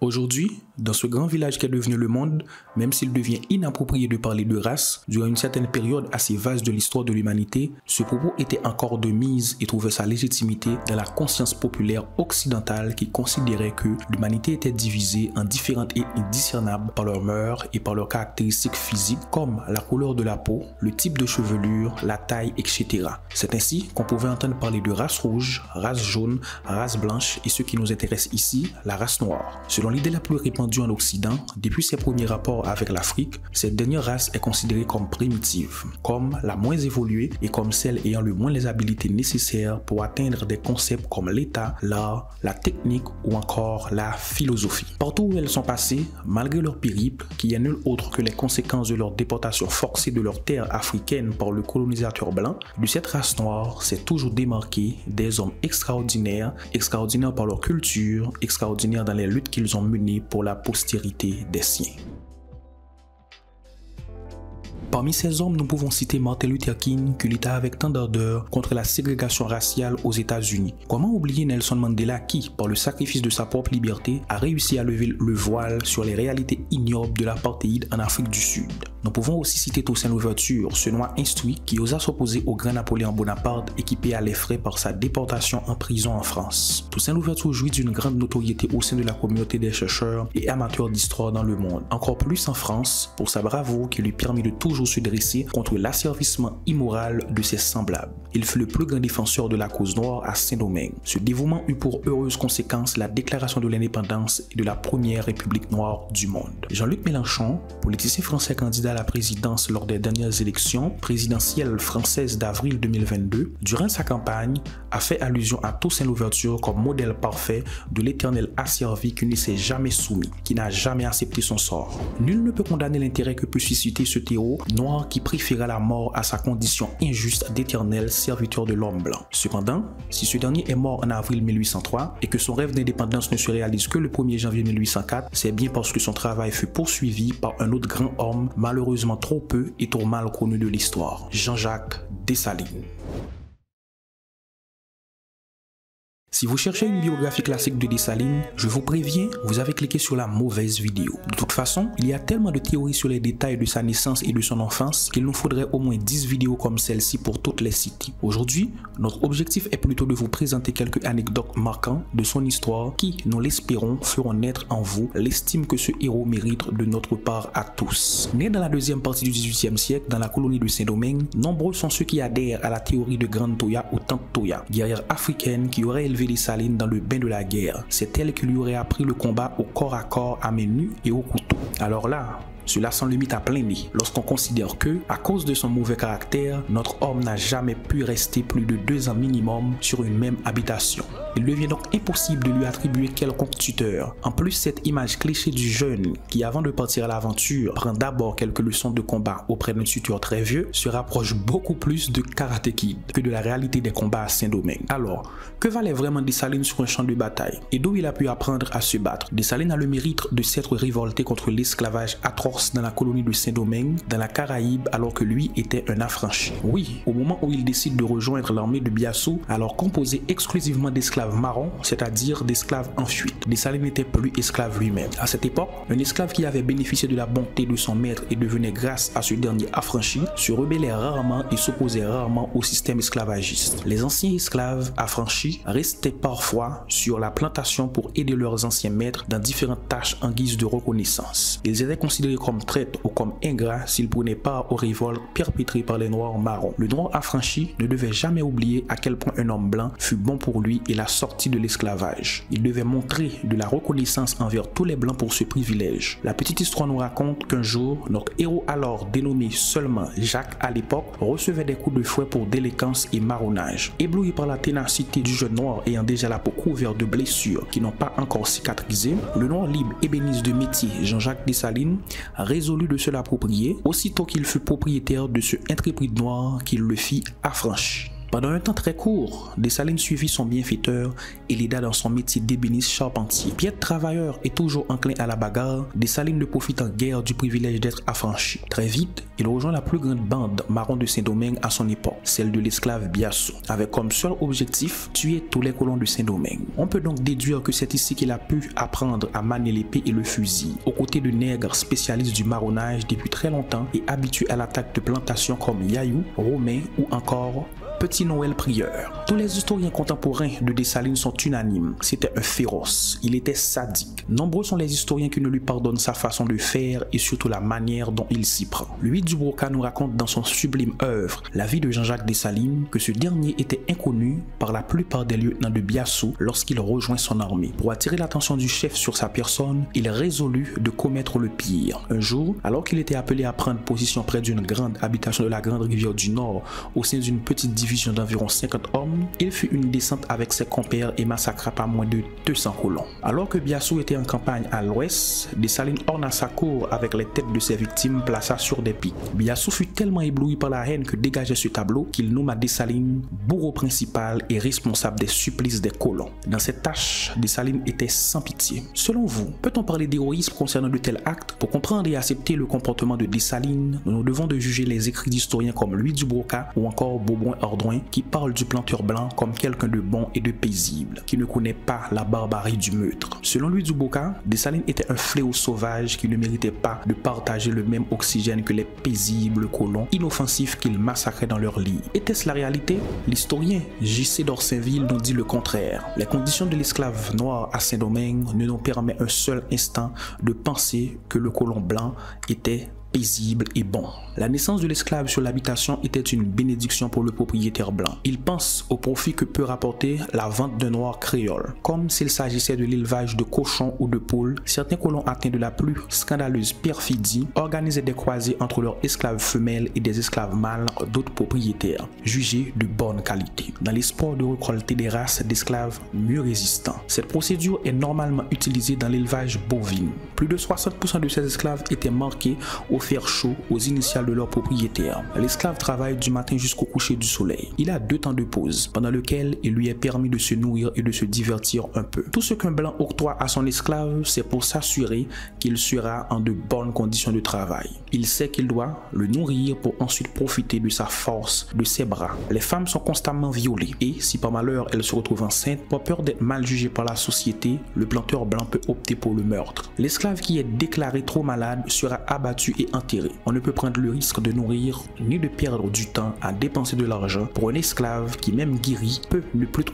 Aujourd'hui, dans ce grand village qu'est devenu le monde, même s'il devient inapproprié de parler de race, durant une certaine période assez vaste de l'histoire de l'humanité, ce propos était encore de mise et trouvait sa légitimité dans la conscience populaire occidentale qui considérait que l'humanité était divisée en différentes ethnies discernables par leurs mœurs et par leurs caractéristiques physiques comme la couleur de la peau, le type de chevelure, la taille, etc. C'est ainsi qu'on pouvait entendre parler de race rouge, race jaune, race blanche et ce qui nous intéresse ici, la race noire. Selon l'idée la plus répandue en Occident, depuis ses premiers rapports avec l'Afrique, cette dernière race est considérée comme primitive, comme la moins évoluée et comme celle ayant le moins les habiletés nécessaires pour atteindre des concepts comme l'état, l'art, la technique ou encore la philosophie. Partout où elles sont passées, malgré leur périple, qui est nul autre que les conséquences de leur déportation forcée de leur terre africaine par le colonisateur blanc, de cette race noire s'est toujours démarqué des hommes extraordinaires, extraordinaires par leur culture, extraordinaires dans les luttes qu'ils ont menées pour la postérité des siens. Parmi ces hommes, nous pouvons citer Martin Luther King, qui lutta avec tant d'ardeur contre la ségrégation raciale aux États-Unis. Comment oublier Nelson Mandela qui, par le sacrifice de sa propre liberté, a réussi à lever le voile sur les réalités ignobles de l'apartheid en Afrique du Sud. Nous pouvons aussi citer Toussaint Louverture, ce noir instruit qui osa s'opposer au grand Napoléon Bonaparte et qui paya les frais par sa déportation en prison en France. Toussaint Louverture jouit d'une grande notoriété au sein de la communauté des chercheurs et amateurs d'histoire dans le monde. Encore plus en France, pour sa bravoure qui lui permit de toujours se dresser contre l'asservissement immoral de ses semblables. Il fut le plus grand défenseur de la cause noire à Saint-Domingue. Ce dévouement eut pour heureuse conséquence la déclaration de l'indépendance et de la première république noire du monde. Jean-Luc Mélenchon, politicien français candidat à la présidence lors des dernières élections présidentielles françaises d'avril 2022, durant sa campagne, a fait allusion à Toussaint Louverture comme modèle parfait de l'éternel asservi qui ne s'est jamais soumis, qui n'a jamais accepté son sort. Nul ne peut condamner l'intérêt que peut susciter ce terreau noir qui préféra la mort à sa condition injuste d'éternel serviteur de l'homme blanc. Cependant, si ce dernier est mort en avril 1803 et que son rêve d'indépendance ne se réalise que le 1er janvier 1804, c'est bien parce que son travail fut poursuivi par un autre grand homme, malheureusement trop peu et trop mal connu de l'histoire, Jean-Jacques Dessalines. Si vous cherchez une biographie classique de Dessalines, je vous préviens, vous avez cliqué sur la mauvaise vidéo. De toute façon, il y a tellement de théories sur les détails de sa naissance et de son enfance qu'il nous faudrait au moins 10 vidéos comme celle-ci pour toutes les citer. Aujourd'hui, notre objectif est plutôt de vous présenter quelques anecdotes marquantes de son histoire qui, nous l'espérons, feront naître en vous l'estime que ce héros mérite de notre part à tous. Né dans la deuxième partie du XVIIIe siècle dans la colonie de Saint-Domingue, nombreux sont ceux qui adhèrent à la théorie de Grande Toya ou Tante Toya, guerrière africaine qui aurait élevé Dessalines dans le bain de la guerre. C'est elle qui lui aurait appris le combat au corps à corps à main nue et au couteau. Alors là, cela s'en limite à plein nez lorsqu'on considère que, à cause de son mauvais caractère, notre homme n'a jamais pu rester plus de 2 ans minimum sur une même habitation. Il devient donc impossible de lui attribuer quelconque tuteur. En plus, cette image cliché du jeune qui, avant de partir à l'aventure, prend d'abord quelques leçons de combat auprès d'un tuteur très vieux, se rapproche beaucoup plus de Karate Kid que de la réalité des combats à Saint-Domingue. Alors, que valait vraiment Dessalines sur un champ de bataille et d'où il a pu apprendre à se battre? Dessalines a le mérite de s'être révolté contre l'esclavage atroce dans la colonie de Saint-Domingue, dans la Caraïbe, alors que lui était un affranchi. Oui, au moment où il décide de rejoindre l'armée de Biassou, alors composée exclusivement d'esclaves marrons, c'est-à-dire d'esclaves en fuite. Dessalines n'était plus esclave lui-même. À cette époque, un esclave qui avait bénéficié de la bonté de son maître et devenait grâce à ce dernier affranchi, se rebellait rarement et s'opposait rarement au système esclavagiste. Les anciens esclaves affranchis restaient parfois sur la plantation pour aider leurs anciens maîtres dans différentes tâches en guise de reconnaissance. Ils étaient considérés comme traîtres ou comme ingrats s'ils prenaient part aux révoltes perpétrées par les noirs marrons. Le noir affranchi ne devait jamais oublier à quel point un homme blanc fut bon pour lui et la sortie de l'esclavage. Il devait montrer de la reconnaissance envers tous les blancs pour ce privilège. La petite histoire nous raconte qu'un jour, notre héros alors dénommé seulement Jacques à l'époque, recevait des coups de fouet pour délinquance et marronnage. Ébloui par la ténacité du jeune noir ayant déjà la peau couverte de blessures qui n'ont pas encore cicatrisé, le noir libre ébéniste de métier Jean-Jacques Dessalines résolu de se l'approprier, aussitôt qu'il fut propriétaire de ce intrépide noir qu'il le fit affranchi. Pendant un temps très court, Dessalines suivit son bienfaiteur et l'aida dans son métier d'ébéniste charpentier. Piètre travailleur et toujours enclin à la bagarre, Dessalines ne profite en guère du privilège d'être affranchi. Très vite, il rejoint la plus grande bande marron de Saint-Domingue à son époque, celle de l'esclave Biassou, avec comme seul objectif tuer tous les colons de Saint-Domingue. On peut donc déduire que c'est ici qu'il a pu apprendre à manier l'épée et le fusil, aux côtés de nègres spécialistes du marronnage depuis très longtemps et habitués à l'attaque de plantations comme Yayou, Romain ou encore Petit Noël Prieur. Tous les historiens contemporains de Dessalines sont unanimes. C'était un féroce. Il était sadique. Nombreux sont les historiens qui ne lui pardonnent sa façon de faire et surtout la manière dont il s'y prend. Louis Dubroca nous raconte dans son sublime œuvre La vie de Jean-Jacques Dessalines que ce dernier était inconnu par la plupart des lieutenants de Biassou lorsqu'il rejoint son armée. Pour attirer l'attention du chef sur sa personne, il résolut de commettre le pire. Un jour, alors qu'il était appelé à prendre position près d'une grande habitation de la Grande Rivière du Nord au sein d'une petite division d'environ 50 hommes, il fit une descente avec ses compères et massacra pas moins de 200 colons. Alors que Biassou était en campagne à l'ouest, Dessalines orna sa cour avec les têtes de ses victimes placées sur des pics. Biassou fut tellement ébloui par la haine que dégageait ce tableau qu'il nomma Dessalines bourreau principal et responsable des supplices des colons. Dans cette tâche, Dessalines était sans pitié. Selon vous, peut-on parler d'héroïsme concernant de tels actes? Pour comprendre et accepter le comportement de Dessalines, nous devons de juger les écrits d'historiens comme Louis Dubroca ou encore Beauboin-Ordouin qui parle du planteur blanc comme quelqu'un de bon et de paisible, qui ne connaît pas la barbarie du meurtre. Selon lui Dubroca, Dessalines était un fléau sauvage qui ne méritait pas de partager le même oxygène que les paisibles colons inoffensifs qu'il massacrait dans leur lit. Était-ce la réalité? L'historien J.C. d'Orsainville nous dit le contraire. Les conditions de l'esclave noir à Saint-Domingue ne nous permettent un seul instant de penser que le colon blanc était paisible et bon. La naissance de l'esclave sur l'habitation était une bénédiction pour le propriétaire blanc. Il pense au profit que peut rapporter la vente d'un noir créole. Comme s'il s'agissait de l'élevage de cochons ou de poules, certains colons atteints de la plus scandaleuse perfidie organisaient des croisées entre leurs esclaves femelles et des esclaves mâles d'autres propriétaires, jugés de bonne qualité, dans l'espoir de récolter des races d'esclaves mieux résistants. Cette procédure est normalement utilisée dans l'élevage bovin. Plus de 60% de ces esclaves étaient marqués au fer chaud aux initiales de leur propriétaire. L'esclave travaille du matin jusqu'au coucher du soleil. Il a 2 temps de pause, pendant lequel il lui est permis de se nourrir et de se divertir un peu. Tout ce qu'un blanc octroie à son esclave, c'est pour s'assurer qu'il sera en de bonnes conditions de travail. Il sait qu'il doit le nourrir pour ensuite profiter de sa force, de ses bras. Les femmes sont constamment violées et, si par malheur elles se retrouvent enceintes, par peur d'être mal jugées par la société, le planteur blanc peut opter pour le meurtre. L'esclave qui est déclaré trop malade sera abattu et enterré. On ne peut prendre le risque de nourrir ni de perdre du temps à dépenser de l'argent pour un esclave qui, même guéri, peut ne plus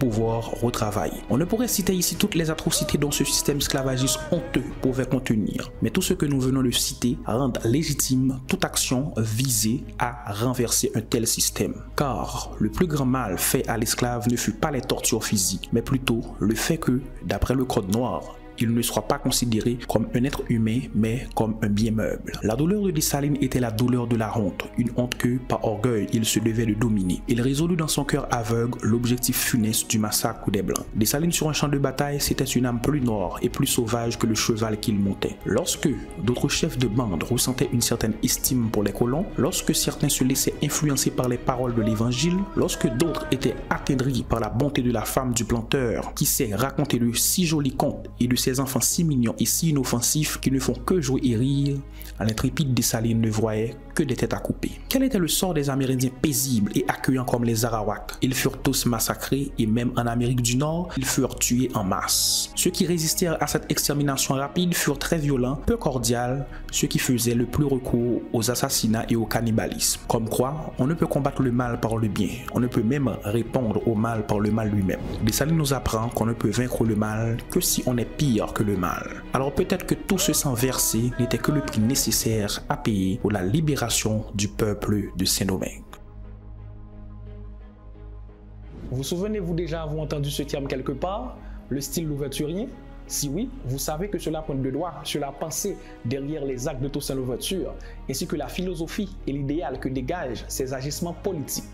pouvoir retravailler. On ne pourrait citer ici toutes les atrocités dont ce système esclavagiste honteux pouvait contenir, mais tout ce que nous venons de citer rend légitime toute action visée à renverser un tel système. Car le plus grand mal fait à l'esclave ne fut pas les tortures physiques, mais plutôt le fait que, d'après le code noir, il ne sera pas considéré comme un être humain, mais comme un bien meuble. La douleur de Dessalines était la douleur de la honte, une honte que, par orgueil, il se devait de dominer. Il résolut dans son cœur aveugle l'objectif funeste du massacre des Blancs. Dessalines sur un champ de bataille, c'était une âme plus noire et plus sauvage que le cheval qu'il montait. Lorsque d'autres chefs de bande ressentaient une certaine estime pour les colons, lorsque certains se laissaient influencer par les paroles de l'évangile, lorsque d'autres étaient attendris par la bonté de la femme du planteur, qui sait raconter de si jolis contes et de ces enfants si mignons et si inoffensifs qui ne font que jouer et rire, l'intrépide Dessalines ne voyait que des têtes à couper. Quel était le sort des Amérindiens paisibles et accueillants comme les Arawaks? Ils furent tous massacrés et même en Amérique du Nord, ils furent tués en masse. Ceux qui résistèrent à cette extermination rapide furent très violents, peu cordiales, ceux qui faisaient le plus recours aux assassinats et au cannibalisme. Comme quoi, on ne peut combattre le mal par le bien, on ne peut même répondre au mal par le mal lui-même. Dessalines nous apprend qu'on ne peut vaincre le mal que si on est pire que le mal. Alors peut-être que tout ce sang versé n'était que le prix nécessaire à payer pour la libération du peuple de Saint-Domingue. Vous souvenez-vous déjà avoir entendu ce terme quelque part, le style louverturien? Si oui, vous savez que cela pointe le doigt sur la pensée derrière les actes de Toussaint Louverture, ainsi que la philosophie et l'idéal que dégagent ces agissements politiques.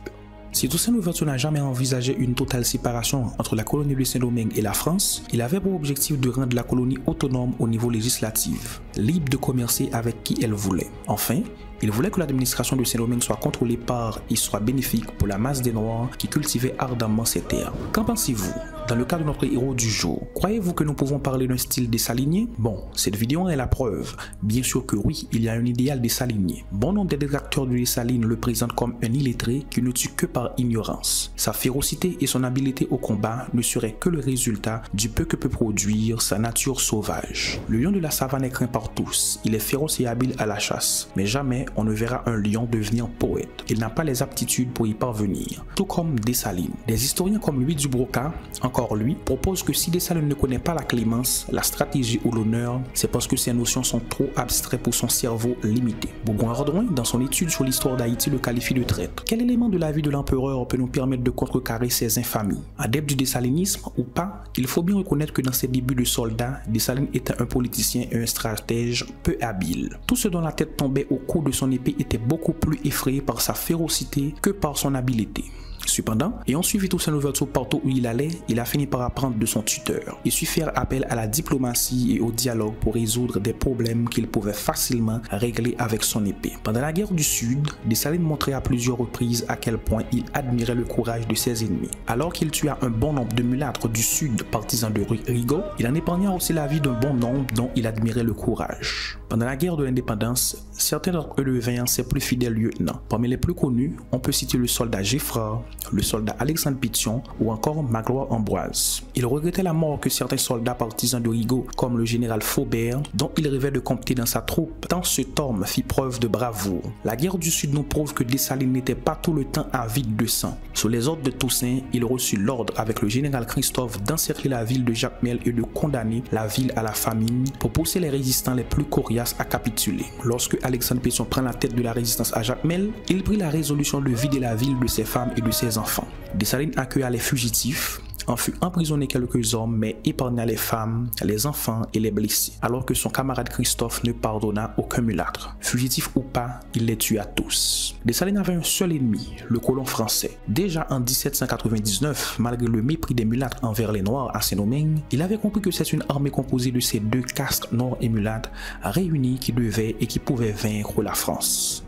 Si Toussaint Louverture n'a jamais envisagé une totale séparation entre la colonie de Saint-Domingue et la France, il avait pour objectif de rendre la colonie autonome au niveau législatif. libre de commercer avec qui elle voulait. Enfin, il voulait que l'administration de Saint-Domingue soit contrôlée par et soit bénéfique pour la masse des Noirs qui cultivaient ardemment ces terres. Qu'en pensez-vous? Dans le cas de notre héros du jour, croyez-vous que nous pouvons parler d'un style dessaligné? Bon, cette vidéo est la preuve. Bien sûr que oui, il y a un idéal dessaligné. Bon nombre des détracteurs de Dessalines le présentent comme un illettré qui ne tue que par ignorance. Sa férocité et son habileté au combat ne seraient que le résultat du peu que peut produire sa nature sauvage. Le lion de la savane est craint par tous. Il est féroce et habile à la chasse. Mais jamais on ne verra un lion devenir poète. Il n'a pas les aptitudes pour y parvenir. Tout comme Dessalines. Des historiens comme Louis Dubroca, encore lui, propose que si Dessalines ne connaît pas la clémence, la stratégie ou l'honneur, c'est parce que ces notions sont trop abstraites pour son cerveau limité. Bougon-Ardouin, dans son étude sur l'histoire d'Haïti, le qualifie de traître. Quel élément de la vie de l'empereur peut nous permettre de contrecarrer ces infamies? Adepte du dessalinisme ou pas, il faut bien reconnaître que dans ses débuts de soldat, Dessalines était un politicien et un stratège peu habile. Tout ce dont la tête tombait au coup de son épée était beaucoup plus effrayé par sa férocité que par son habileté. Cependant, ayant suivi Toussaint Louverture partout où il allait, il a fini par apprendre de son tuteur. Il sut faire appel à la diplomatie et au dialogue pour résoudre des problèmes qu'il pouvait facilement régler avec son épée. Pendant la guerre du Sud, Dessalines montrait à plusieurs reprises à quel point il admirait le courage de ses ennemis. Alors qu'il tua un bon nombre de mulâtres du Sud partisans de Rigaud, il en épargna aussi la vie d'un bon nombre dont il admirait le courage. Pendant la guerre de l'indépendance, certains d'entre eux devinrent ses plus fidèles lieutenants. Parmi les plus connus, on peut citer le soldat Geffrard, le soldat Alexandre Pétion ou encore Magloire Ambroise. Il regrettait la mort que certains soldats partisans de Rigaud, comme le général Faubert, dont il rêvait de compter dans sa troupe, tant cet homme fit preuve de bravoure. La guerre du Sud nous prouve que Dessalines n'était pas tout le temps avide de sang. Sous les ordres de Toussaint, il reçut l'ordre avec le général Christophe d'encercler la ville de Jacmel et de condamner la ville à la famine pour pousser les résistants les plus coriaces à capituler. Lorsque Alexandre Pétion prend la tête de la résistance à Jacmel, il prit la résolution de vider la ville de ses femmes et de ses enfants. Dessalines accueilla les fugitifs, en fut emprisonné quelques hommes, mais épargna les femmes, les enfants et les blessés, alors que son camarade Christophe ne pardonna aucun mulâtre. Fugitif ou pas, il les tua tous. Dessalines avait un seul ennemi, le colon français. Déjà en 1799, malgré le mépris des mulâtres envers les Noirs à Saint-Domingue, il avait compris que c'est une armée composée de ces deux castes noirs et mulâtres réunis qui devaient et qui pouvaient vaincre la France.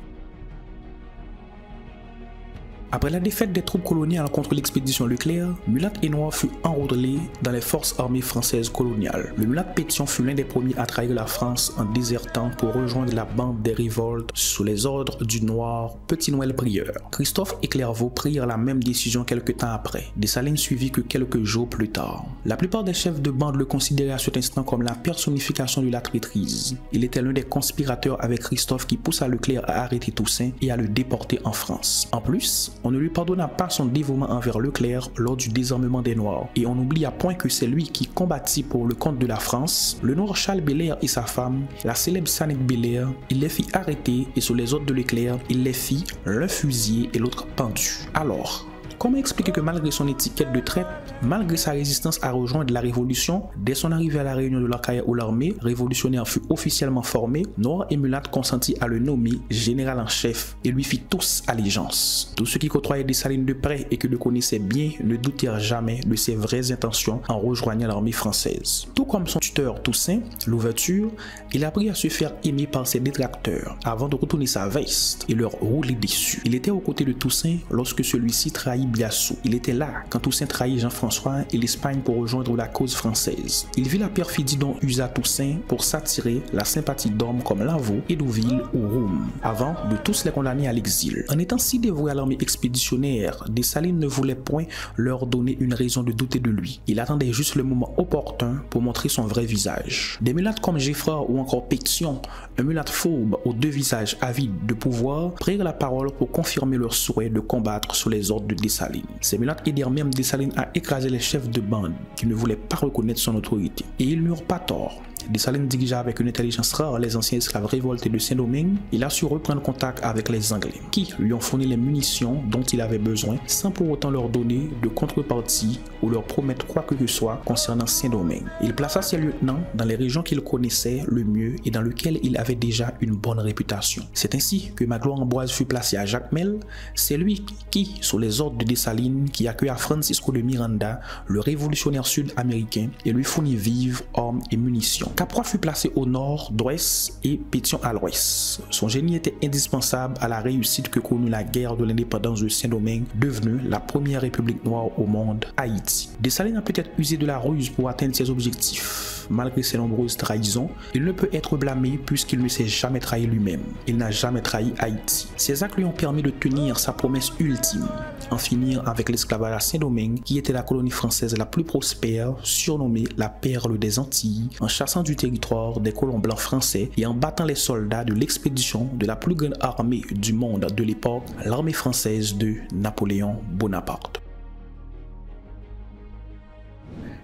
Après la défaite des troupes coloniales contre l'expédition Leclerc, Mulâtre et Noir fut enrôlé dans les forces armées françaises coloniales. Le mulâtre Pétion fut l'un des premiers à trahir la France en désertant pour rejoindre la bande des révoltes sous les ordres du Noir Petit Noël Prieur. Christophe et Clairvaux prirent la même décision quelques temps après. Dessalines suivit que quelques jours plus tard. La plupart des chefs de bande le considéraient à cet instant comme la personnification de la traîtrise. Il était l'un des conspirateurs avec Christophe qui poussa Leclerc à arrêter Toussaint et à le déporter en France. En plus, on ne lui pardonna pas son dévouement envers Leclerc lors du désarmement des Noirs, et on n'oublie à point que c'est lui qui combattit pour le compte de la France le Noir Charles Belair et sa femme, la célèbre Sanette Belair. Il les fit arrêter et sous les ordres de Leclerc, il les fit l'un fusillé et l'autre pendu. Alors, comment expliquer que malgré son étiquette de traître, malgré sa résistance à rejoindre la Révolution, dès son arrivée à la réunion de la carrière où l'armée révolutionnaire fut officiellement formée, Noir et Mulâtre consentit à le nommer général en chef et lui fit tous allégeance. Tous ceux qui côtoyaient Dessalines de près et qui le connaissaient bien ne doutèrent jamais de ses vraies intentions en rejoignant l'armée française. Tout comme son tuteur Toussaint Louverture, il apprit à se faire aimer par ses détracteurs avant de retourner sa veste et leur rouler dessus. Il était aux côtés de Toussaint lorsque celui-ci trahit Biassou. Il était là quand Toussaint trahit Jean-François et l'Espagne pour rejoindre la cause française. Il vit la perfidie dont usa Toussaint pour s'attirer la sympathie d'hommes comme Lavaux, Hédouville ou Roume, avant de tous les condamner à l'exil. En étant si dévoué à l'armée expéditionnaire, Dessalines ne voulait point leur donner une raison de douter de lui. Il attendait juste le moment opportun pour montrer son vrai visage. Des mulâtres comme Geffrard ou encore Pétion, un mulâtre fourbe aux deux visages avides de pouvoir, prirent la parole pour confirmer leur souhait de combattre sous les ordres de Dessalines. Ces mulâtres aidèrent même Dessalines à écraser les chefs de bande qui ne voulaient pas reconnaître son autorité. Et ils n'eurent pas tort. Dessalines dirigea avec une intelligence rare les anciens esclaves révoltés de Saint-Domingue. Il a su reprendre contact avec les Anglais, qui lui ont fourni les munitions dont il avait besoin, sans pour autant leur donner de contrepartie ou leur promettre quoi que ce soit concernant Saint-Domingue. Il plaça ses lieutenants dans les régions qu'il connaissait le mieux et dans lesquelles il avait déjà une bonne réputation. C'est ainsi que Magloire Ambroise fut placé à Jacmel. C'est lui qui, sous les ordres de Dessalines, qui accueilla Francisco de Miranda, le révolutionnaire sud-américain, et lui fournit vivres, armes et munitions. Caprois fut placé au nord, d'ouest et Pétion à l'ouest. Son génie était indispensable à la réussite que connut la guerre de l'indépendance de Saint-Domingue, devenue la première république noire au monde, Haïti. Dessalines a peut-être usé de la ruse pour atteindre ses objectifs. Malgré ses nombreuses trahisons, il ne peut être blâmé puisqu'il ne s'est jamais trahi lui-même. Il n'a jamais trahi Haïti. Ses actes lui ont permis de tenir sa promesse ultime, en finir avec l'esclavage à Saint-Domingue, qui était la colonie française la plus prospère, surnommée la perle des Antilles, en chassant du territoire des colons blancs français et en battant les soldats de l'expédition de la plus grande armée du monde de l'époque, l'armée française de Napoléon Bonaparte.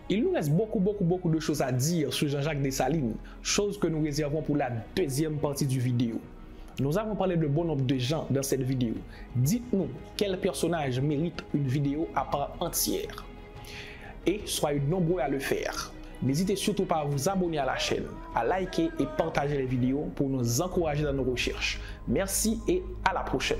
Il nous reste beaucoup de choses à dire sur Jean-Jacques Dessalines, chose que nous réservons pour la deuxième partie du vidéo. Nous avons parlé de bon nombre de gens dans cette vidéo. Dites-nous quel personnage mérite une vidéo à part entière. Et soyez nombreux à le faire. N'hésitez surtout pas à vous abonner à la chaîne, à liker et partager les vidéos pour nous encourager dans nos recherches. Merci et à la prochaine.